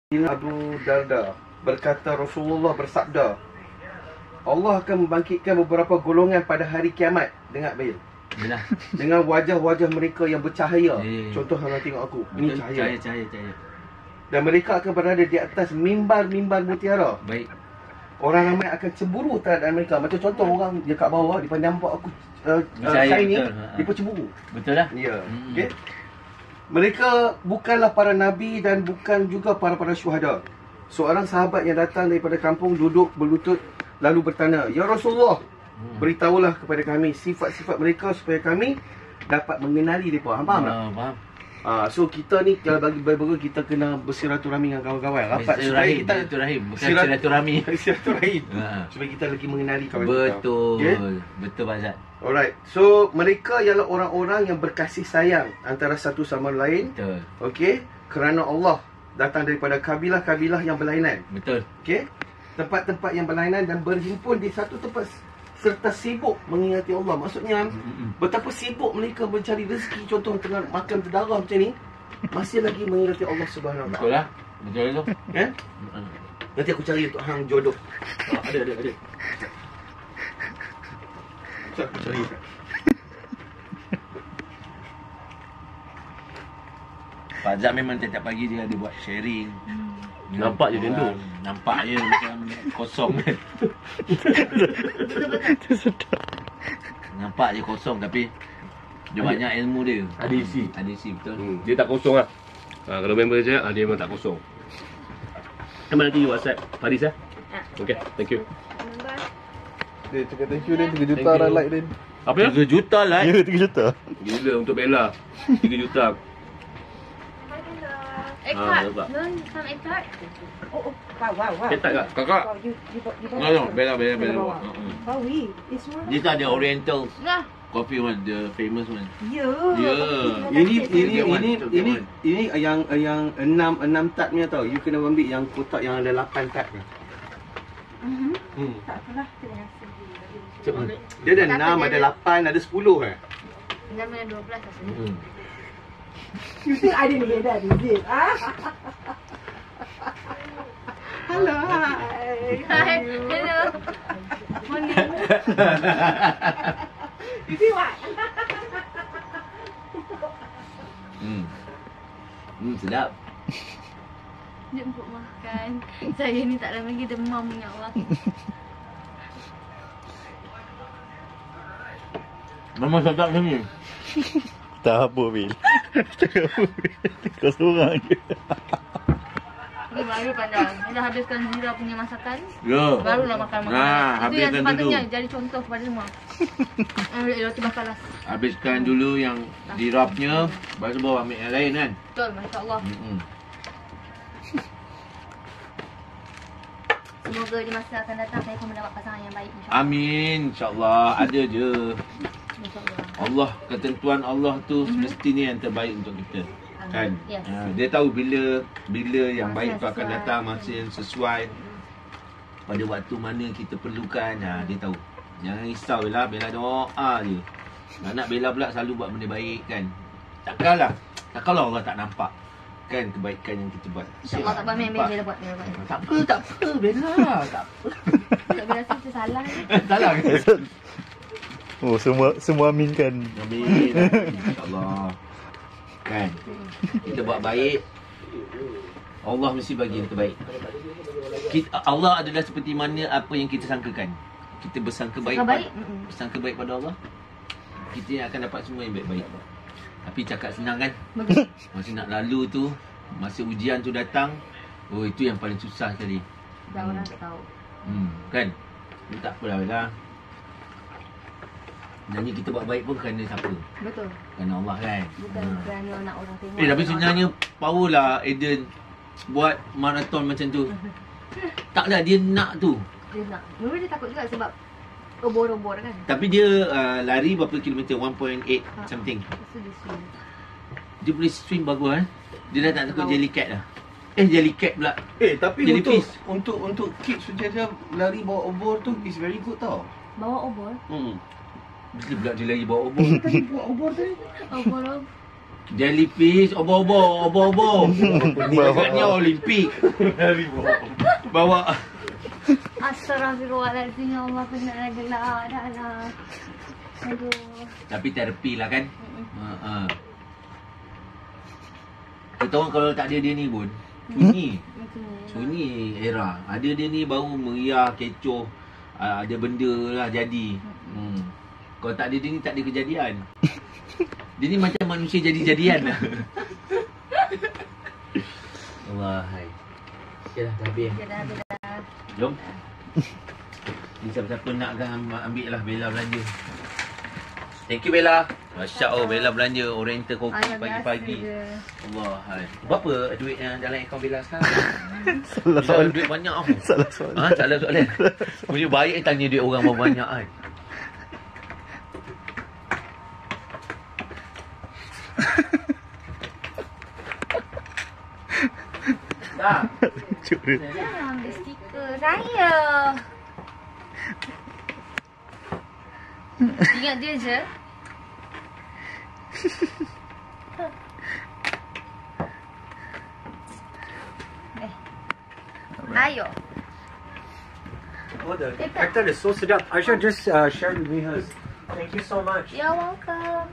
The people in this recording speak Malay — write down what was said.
Abu Darda berkata, Rasulullah bersabda, Allah akan membangkitkan beberapa golongan pada hari kiamat. Dengar Bail, dengan wajah-wajah mereka yang bercahaya. Contoh hang tengok aku. Ini cahaya. Dan mereka akan berada di atas mimbar-mimbar mutiara. Baik. Orang ramai akan cemburu terhadap mereka. Macam contoh orang dia kat bawah, dia nampak aku shiny, dia pun cemburu. Betul lah. Ya. Okey. Mereka bukanlah para nabi dan bukan juga para syuhada. Seorang sahabat yang datang daripada kampung duduk berlutut lalu bertanya, "Ya Rasulullah, beritahulah kepada kami sifat-sifat mereka supaya kami dapat mengenali mereka." Faham tak? Faham. So kita ni kalau bagi Bible kita kena bersilaturahmi dengan kawan-kawan. Rapat supaya kita silaturahmi. Silaturahim. Supaya kita lagi mengenali kawan kita. Betul. Betul Pak Zat. Alright. So mereka ialah orang-orang yang berkasih sayang antara satu sama lain. Betul. Okey, kerana Allah datang daripada kabilah-kabilah yang berlainan. Betul. Okey. Tempat-tempat yang berlainan dan berhimpun di satu tempat serta sibuk mengingati Allah. Maksudnya betapa sibuk mereka mencari rezeki. Contoh tengah makan terdarah macam ni, masih lagi mengingati Allah Subhanahu Wa Taala. Betul lah. Betul tu. Kan? Nanti aku cari untuk hang jodoh. Ada. Aku cari. Pak Zat memang tiap pagi dia ada buat sharing. Nampak je dia tu. Nampak je macam kosong kan. Nampak je kosong tapi dia banyak ilmu dia. Ada isi. Ada isi betul. Dia tak kosong lah. Kalau member je, dia memang tak kosong. Memang nanti WhatsApp Faris lah. Okay, thank you. Dia cakap thank you Din, 3 juta dah like Din. Apa ya? 3 juta lah. Ya, 3 juta. Gila untuk Bella. 3 juta. Egg tart. nampak. Learn some egg tart. Oh, wow. Ketat tak? Kakak. Wow, you No, Bella. Wow, it's more. This are the Oriental Nah, coffee one, the famous one. yeah. Ini yang 6 tat punya tau. You kena ambil yang kotak yang ada 8 tat ke. Tak apalah, terima kasih. Dia ada 6, ada 8, ada 10 kan. 6 dan 12 rasanya. You think I didn't hear that, is it? Hello, hi. Hi, hello. Morning. You see what? Sedap. Jemput makan. Saya ni tak lama lagi demam, ya Allah. Memang sedap macam ni. Tak apa Bil. Kau seorang je. Dia baru pandang. Dah habiskan Zira punya masakan. Ya. Barulah makan makanan. Nah, Itu yang habiskan sepatutnya dulu. jadi contoh kepada semua. Roti bakalas. Habiskan dulu yang dirapnya, baru bawa ambil yang lain kan. Betul, Masya Allah. Semoga di masa akan datang saya akan mendapat pasangan yang baik, insyaAllah. Amin. InsyaAllah. Ada je. InsyaAllah. Allah, ketentuan Allah tu semestinya yang terbaik untuk kita. Kan? Yes. Dia tahu bila yang Masa baik tu yang akan sesuai. datang, masa yang sesuai. Pada waktu mana kita perlukan, dia tahu. Jangan risau Bella, Bella doa je. Anak Bella pula selalu buat benda baik kan. Takkanlah Allah tak nampak kan kebaikan yang kita buat. InsyaAllah tak apa, Nampak. Bella buat. Tak apa Bella, tak apa. Tak Bella rasa kita salah ni. Salah ke? Oh, semua aminkan. Amin. InsyaAllah. Kan? Kita buat baik, Allah mesti bagi yang terbaik. Allah adalah seperti mana apa yang kita sangkakan. Kita bersangka baik, bersangka baik pada Allah, kita akan dapat semua yang baik-baik. Tapi cakap senang kan? Masa nak lalu tu, masa ujian tu datang, oh itu yang paling susah sekali. Dah orang tak tahu. Kan? Ini tak apalah Bella. Sebenarnya kita buat baik pun kerana siapa? Betul. Kerana Allah kan? Bukan kerana nak orang tengok. Tapi sebenarnya power lah Aiden buat maraton macam tu. Taklah dia nak tu. Dia nak. Mula dia takut juga sebab obor-obor kan. Tapi dia lari berapa kilometer? 1.8 something. So dia swim. Dia boleh swim bagus kan? Dia dah tak takut jellycat dah. Jellycat pula. Tapi Jellyfish. untuk kids dia lari bawa obor tu is very good tau. Bawa obor. Bila pula dia lari bawa obor? Tadi bawa obor tadi. Obor. Jellyfish, obo-obo. Agaknya Olimpik. Bawa. Astagfirullahaladzim, ya Allah, penat dah gelak dah lah. Aduh. Tapi terapi lah kan. Kita orang kalau tak ada dia ni pun sunyi era. Ada dia ni baru meriah, kecoh, ada benda lah jadi. Kalau tak ada dia ni tak ada kejadian. Dia ni macam manusia jadi-jadian lah. Allah hai. Okay dah, dah habis. Okay, dah habis dah. Jom. Ni siapa-siapa nak kan ambil lah Bella belanja. Thank you Bella. Masya Allah, Bella belanja Oriental kopi pagi-pagi. Allah hai. Berapa duit yang dalam akaun Bella sekarang? Salah Bella soalan. duit banyak tau. Salah soalan. Salah soalan. Punya baik tanya duit orang berapa banyak kan. Tak. Jangan ambil stiker saya. Ingat dia je. Ayo. Oh, the tartar is so sedap. Aisha just shared with me hers. Thank you so much. You're welcome.